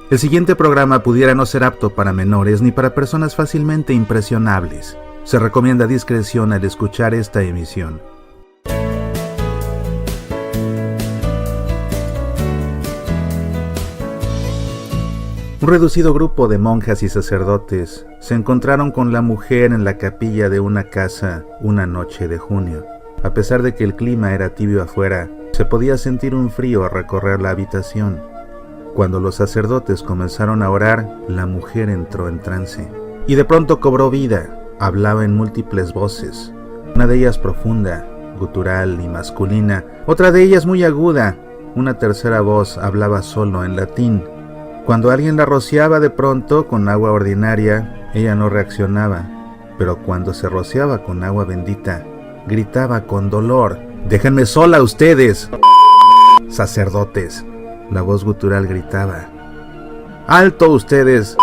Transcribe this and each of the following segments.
El siguiente programa pudiera no ser apto para menores ni para personas fácilmente impresionables. Se recomienda discreción al escuchar esta emisión. Un reducido grupo de monjas y sacerdotes se encontraron con la mujer en la capilla de una casa una noche de junio. A pesar de que el clima era tibio afuera, se podía sentir un frío recorrer la habitación. Cuando los sacerdotes comenzaron a orar, la mujer entró en trance y de pronto cobró vida. Hablaba en múltiples voces, una de ellas profunda, gutural y masculina, otra de ellas muy aguda. Una tercera voz hablaba solo en latín. Cuando alguien la rociaba de pronto con agua ordinaria, ella no reaccionaba, pero cuando se rociaba con agua bendita, gritaba con dolor: «¡Déjenme sola ustedes, sacerdotes!». La voz gutural gritaba: «¡Alto ustedes!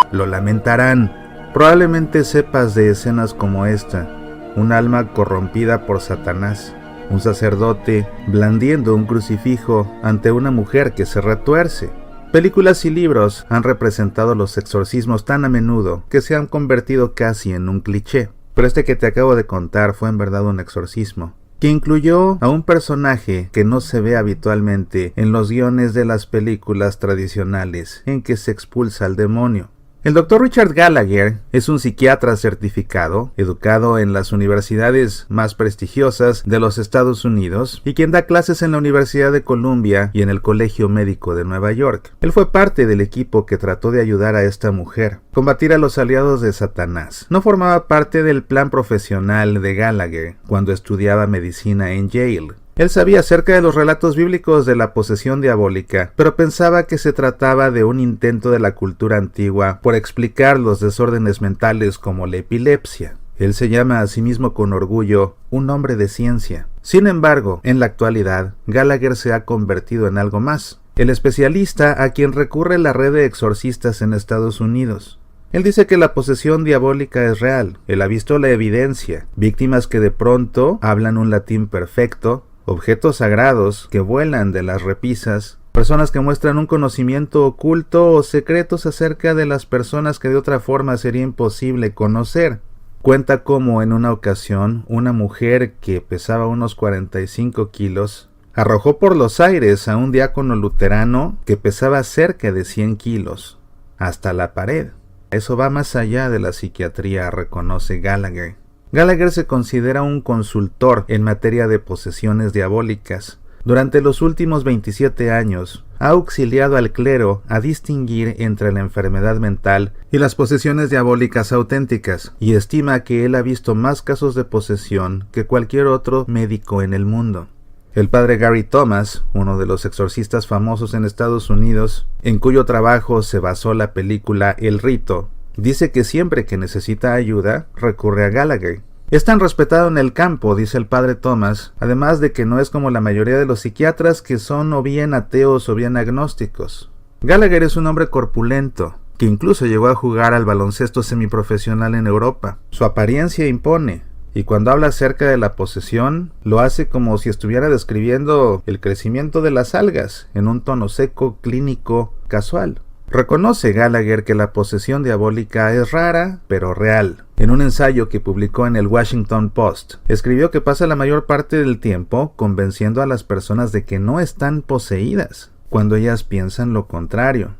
Lo lamentarán». Probablemente sepas de escenas como esta: un alma corrompida por Satanás, un sacerdote blandiendo un crucifijo ante una mujer que se retuerce. Películas y libros han representado los exorcismos tan a menudo que se han convertido casi en un cliché. Pero este que te acabo de contar fue en verdad un exorcismo, que incluyó a un personaje que no se ve habitualmente en los guiones de las películas tradicionales en que se expulsa al demonio. El Dr. Richard Gallagher es un psiquiatra certificado, educado en las universidades más prestigiosas de los Estados Unidos y quien da clases en la Universidad de Columbia y en el Colegio Médico de Nueva York. Él fue parte del equipo que trató de ayudar a esta mujer, combatir a los aliados de Satanás. No formaba parte del plan profesional de Gallagher cuando estudiaba medicina en Yale. Él sabía acerca de los relatos bíblicos de la posesión diabólica, pero pensaba que se trataba de un intento de la cultura antigua por explicar los desórdenes mentales como la epilepsia. Él se llama a sí mismo con orgullo un hombre de ciencia. Sin embargo, en la actualidad, Gallagher se ha convertido en algo más: el especialista a quien recurre la red de exorcistas en Estados Unidos. Él dice que la posesión diabólica es real. Él ha visto la evidencia: víctimas que de pronto hablan un latín perfecto, objetos sagrados que vuelan de las repisas, personas que muestran un conocimiento oculto o secretos acerca de las personas que de otra forma sería imposible conocer. Cuenta cómo en una ocasión una mujer que pesaba unos 45 kilos arrojó por los aires a un diácono luterano que pesaba cerca de 100 kilos hasta la pared. Eso va más allá de la psiquiatría, reconoce Gallagher. Gallagher se considera un consultor en materia de posesiones diabólicas. Durante los últimos 27 años, ha auxiliado al clero a distinguir entre la enfermedad mental y las posesiones diabólicas auténticas, y estima que él ha visto más casos de posesión que cualquier otro médico en el mundo. El padre Gary Thomas, uno de los exorcistas famosos en Estados Unidos, en cuyo trabajo se basó la película El Rito, dice que siempre que necesita ayuda, recurre a Gallagher. Es tan respetado en el campo, dice el padre Thomas, además de que no es como la mayoría de los psiquiatras que son o bien ateos o bien agnósticos. Gallagher es un hombre corpulento, que incluso llegó a jugar al baloncesto semiprofesional en Europa. Su apariencia impone, y cuando habla acerca de la posesión, lo hace como si estuviera describiendo el crecimiento de las algas, en un tono seco, clínico, casual. Reconoce Gallagher que la posesión diabólica es rara, pero real. En un ensayo que publicó en el Washington Post, escribió que pasa la mayor parte del tiempo convenciendo a las personas de que no están poseídas, cuando ellas piensan lo contrario.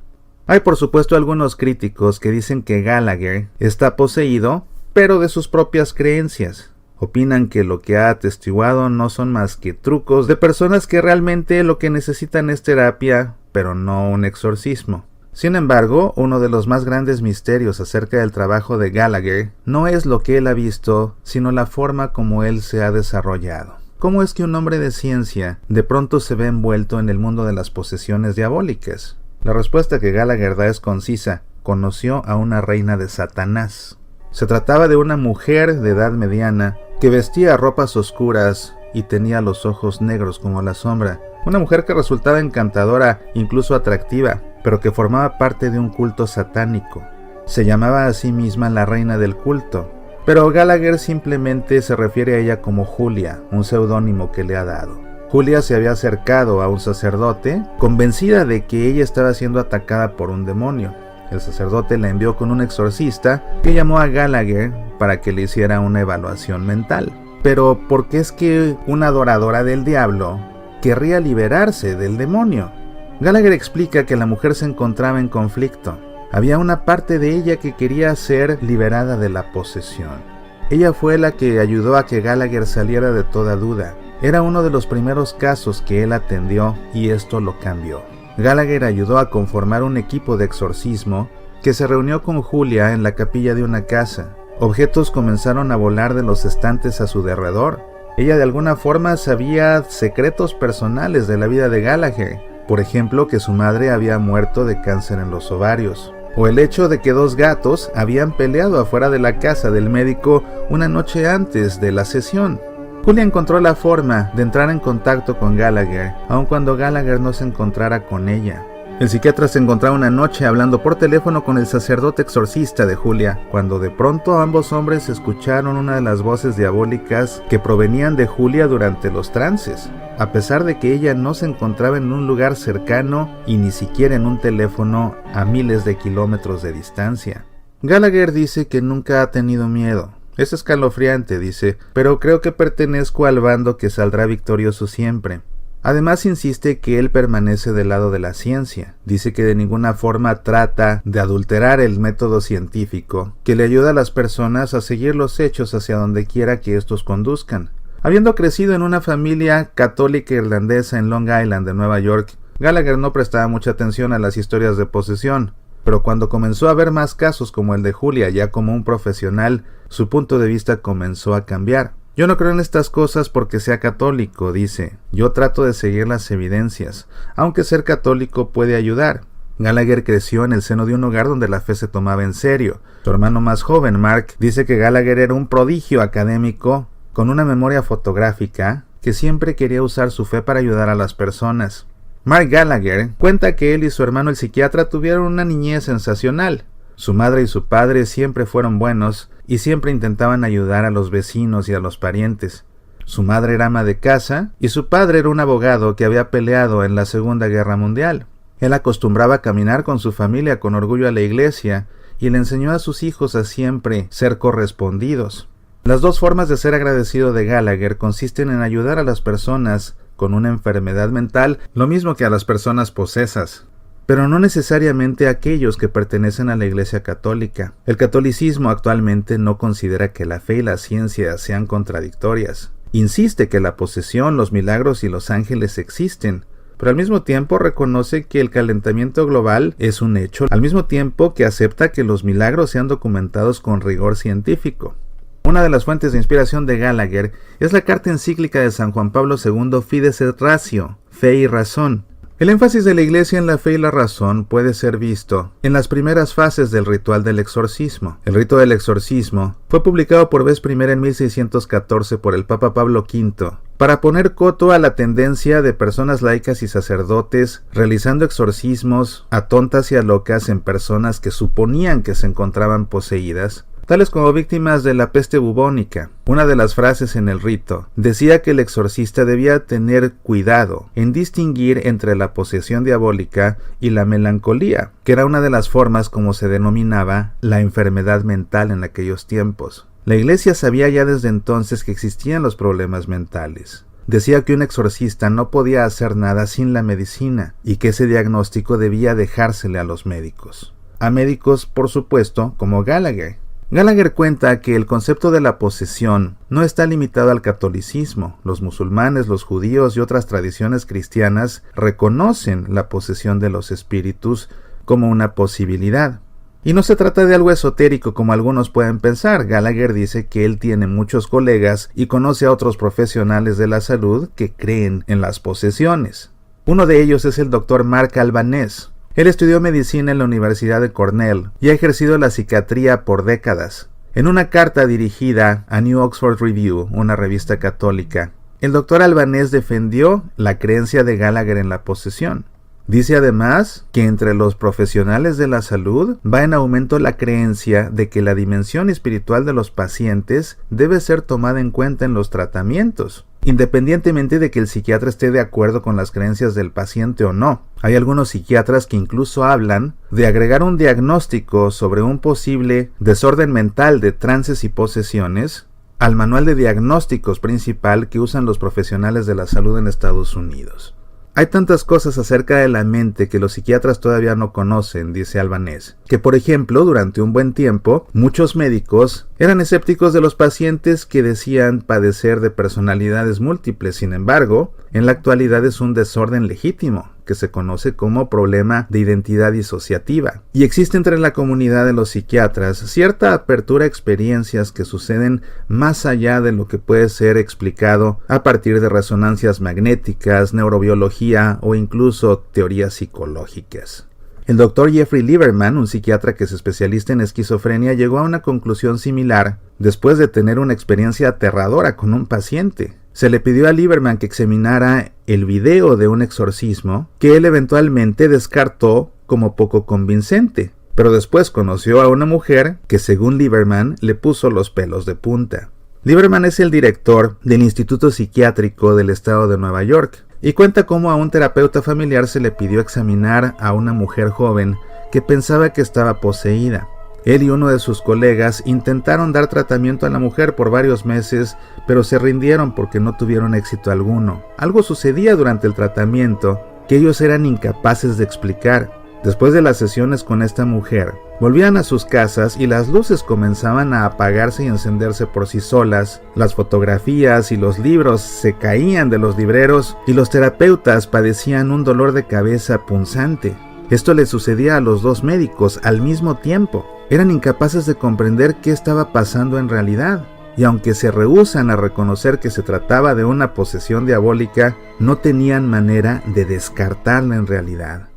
Hay por supuesto algunos críticos que dicen que Gallagher está poseído, pero de sus propias creencias. Opinan que lo que ha atestiguado no son más que trucos de personas que realmente lo que necesitan es terapia, pero no un exorcismo. Sin embargo, uno de los más grandes misterios acerca del trabajo de Gallagher no es lo que él ha visto, sino la forma como él se ha desarrollado. ¿Cómo es que un hombre de ciencia de pronto se ve envuelto en el mundo de las posesiones diabólicas? La respuesta que Gallagher da es concisa: conoció a una reina de Satanás. Se trataba de una mujer de edad mediana que vestía ropas oscuras y tenía los ojos negros como la sombra. Una mujer que resultaba encantadora, incluso atractiva, pero que formaba parte de un culto satánico. Se llamaba a sí misma la reina del culto, pero Gallagher simplemente se refiere a ella como Julia, un seudónimo que le ha dado. Julia se había acercado a un sacerdote, convencida de que ella estaba siendo atacada por un demonio. El sacerdote la envió con un exorcista que llamó a Gallagher para que le hiciera una evaluación mental. Pero ¿por qué es que una adoradora del diablo querría liberarse del demonio? Gallagher explica que la mujer se encontraba en conflicto. Había una parte de ella que quería ser liberada de la posesión. Ella fue la que ayudó a que Gallagher saliera de toda duda. Era uno de los primeros casos que él atendió y esto lo cambió. Gallagher ayudó a conformar un equipo de exorcismo que se reunió con Julia en la capilla de una casa. Objetos comenzaron a volar de los estantes a su derredor. Ella de alguna forma sabía secretos personales de la vida de Gallagher. Por ejemplo, que su madre había muerto de cáncer en los ovarios. O el hecho de que 2 gatos habían peleado afuera de la casa del médico una noche antes de la sesión. Julia encontró la forma de entrar en contacto con Gallagher, aun cuando Gallagher no se encontrara con ella. El psiquiatra se encontraba una noche hablando por teléfono con el sacerdote exorcista de Julia, cuando de pronto ambos hombres escucharon una de las voces diabólicas que provenían de Julia durante los trances, a pesar de que ella no se encontraba en un lugar cercano y ni siquiera en un teléfono a miles de kilómetros de distancia. Gallagher dice que nunca ha tenido miedo. Es escalofriante, dice, pero creo que pertenezco al bando que saldrá victorioso siempre. Además insiste que él permanece del lado de la ciencia. Dice que de ninguna forma trata de adulterar el método científico, que le ayuda a las personas a seguir los hechos hacia donde quiera que estos conduzcan. Habiendo crecido en una familia católica irlandesa en Long Island de Nueva York, Gallagher no prestaba mucha atención a las historias de posesión. Pero cuando comenzó a ver más casos como el de Julia ya como un profesional, su punto de vista comenzó a cambiar. Yo no creo en estas cosas porque sea católico, dice. Yo trato de seguir las evidencias, aunque ser católico puede ayudar. Gallagher creció en el seno de un hogar donde la fe se tomaba en serio. Su hermano más joven, Mark, dice que Gallagher era un prodigio académico con una memoria fotográfica que siempre quería usar su fe para ayudar a las personas. Mark Gallagher cuenta que él y su hermano el psiquiatra tuvieron una niñez sensacional. Su madre y su padre siempre fueron buenos y siempre intentaban ayudar a los vecinos y a los parientes. Su madre era ama de casa y su padre era un abogado que había peleado en la Segunda Guerra Mundial. Él acostumbraba a caminar con su familia con orgullo a la iglesia y le enseñó a sus hijos a siempre ser correspondidos. Las 2 formas de ser agradecido de Gallagher consisten en ayudar a las personas con una enfermedad mental, lo mismo que a las personas posesas, pero no necesariamente a aquellos que pertenecen a la Iglesia Católica. El catolicismo actualmente no considera que la fe y la ciencia sean contradictorias. Insiste que la posesión, los milagros y los ángeles existen, pero al mismo tiempo reconoce que el calentamiento global es un hecho, al mismo tiempo que acepta que los milagros sean documentados con rigor científico. Una de las fuentes de inspiración de Gallagher es la carta encíclica de San Juan Pablo II Fides et Ratio, Fe y Razón. El énfasis de la Iglesia en la fe y la razón puede ser visto en las primeras fases del ritual del exorcismo. El rito del exorcismo fue publicado por vez primera en 1614 por el Papa Pablo V, para poner coto a la tendencia de personas laicas y sacerdotes realizando exorcismos a tontas y a locas en personas que suponían que se encontraban poseídas, tales como víctimas de la peste bubónica. Una de las frases en el rito decía que el exorcista debía tener cuidado en distinguir entre la posesión diabólica y la melancolía, que era una de las formas como se denominaba la enfermedad mental en aquellos tiempos. La Iglesia sabía ya desde entonces que existían los problemas mentales. Decía que un exorcista no podía hacer nada sin la medicina y que ese diagnóstico debía dejársele a los médicos. A médicos, por supuesto, como Gallagher. Gallagher cuenta que el concepto de la posesión no está limitado al catolicismo. Los musulmanes, los judíos y otras tradiciones cristianas reconocen la posesión de los espíritus como una posibilidad. Y no se trata de algo esotérico como algunos pueden pensar. Gallagher dice que él tiene muchos colegas y conoce a otros profesionales de la salud que creen en las posesiones. Uno de ellos es el Dr. Mark Albanese. Él estudió medicina en la Universidad de Cornell y ha ejercido la psiquiatría por décadas. En una carta dirigida a New Oxford Review, una revista católica, el Dr. Albanese defendió la creencia de Gallagher en la posesión. Dice además que entre los profesionales de la salud va en aumento la creencia de que la dimensión espiritual de los pacientes debe ser tomada en cuenta en los tratamientos. independientemente de que el psiquiatra esté de acuerdo con las creencias del paciente o no. Hay algunos psiquiatras que incluso hablan de agregar un diagnóstico sobre un posible desorden mental de trances y posesiones al manual de diagnósticos principal que usan los profesionales de la salud en Estados Unidos. Hay tantas cosas acerca de la mente que los psiquiatras todavía no conocen, dice Albanese, que por ejemplo, durante un buen tiempo, muchos médicos eran escépticos de los pacientes que decían padecer de personalidades múltiples. Sin embargo, en la actualidad es un desorden legítimo, que se conoce como problema de identidad disociativa. Y existe entre la comunidad de los psiquiatras cierta apertura a experiencias que suceden más allá de lo que puede ser explicado a partir de resonancias magnéticas, neurobiología o incluso teorías psicológicas. El Dr. Jeffrey Lieberman, un psiquiatra que es especialista en esquizofrenia, llegó a una conclusión similar después de tener una experiencia aterradora con un paciente. Se le pidió a Lieberman que examinara el video de un exorcismo que él eventualmente descartó como poco convincente, pero después conoció a una mujer que, según Lieberman, le puso los pelos de punta. Lieberman es el director del Instituto Psiquiátrico del Estado de Nueva York y cuenta cómo a un terapeuta familiar se le pidió examinar a una mujer joven que pensaba que estaba poseída. Él y uno de sus colegas intentaron dar tratamiento a la mujer por varios meses, pero se rindieron porque no tuvieron éxito alguno. Algo sucedía durante el tratamiento que ellos eran incapaces de explicar. Después de las sesiones con esta mujer, volvían a sus casas y las luces comenzaban a apagarse y encenderse por sí solas. Las fotografías y los libros se caían de los libreros y los terapeutas padecían un dolor de cabeza punzante. Esto le sucedía a los dos médicos al mismo tiempo. Eran incapaces de comprender qué estaba pasando en realidad, y aunque se rehúsan a reconocer que se trataba de una posesión diabólica, no tenían manera de descartarla en realidad.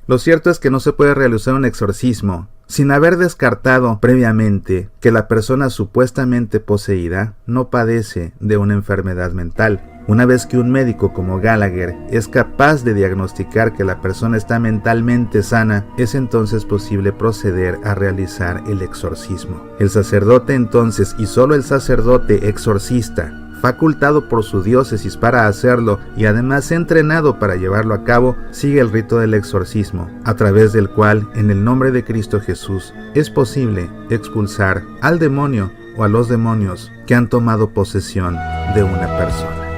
Lo cierto es que no se puede realizar un exorcismo sin haber descartado previamente que la persona supuestamente poseída no padece de una enfermedad mental. Una vez que un médico como Gallagher es capaz de diagnosticar que la persona está mentalmente sana, es entonces posible proceder a realizar el exorcismo. El sacerdote entonces, y solo el sacerdote exorcista, facultado por su diócesis para hacerlo y además entrenado para llevarlo a cabo, sigue el rito del exorcismo, a través del cual, en el nombre de Cristo Jesús, es posible expulsar al demonio o a los demonios que han tomado posesión de una persona.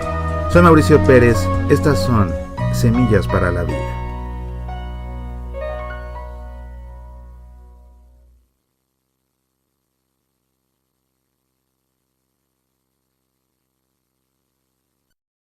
Soy Mauricio Pérez, estas son Semillas para la Vida.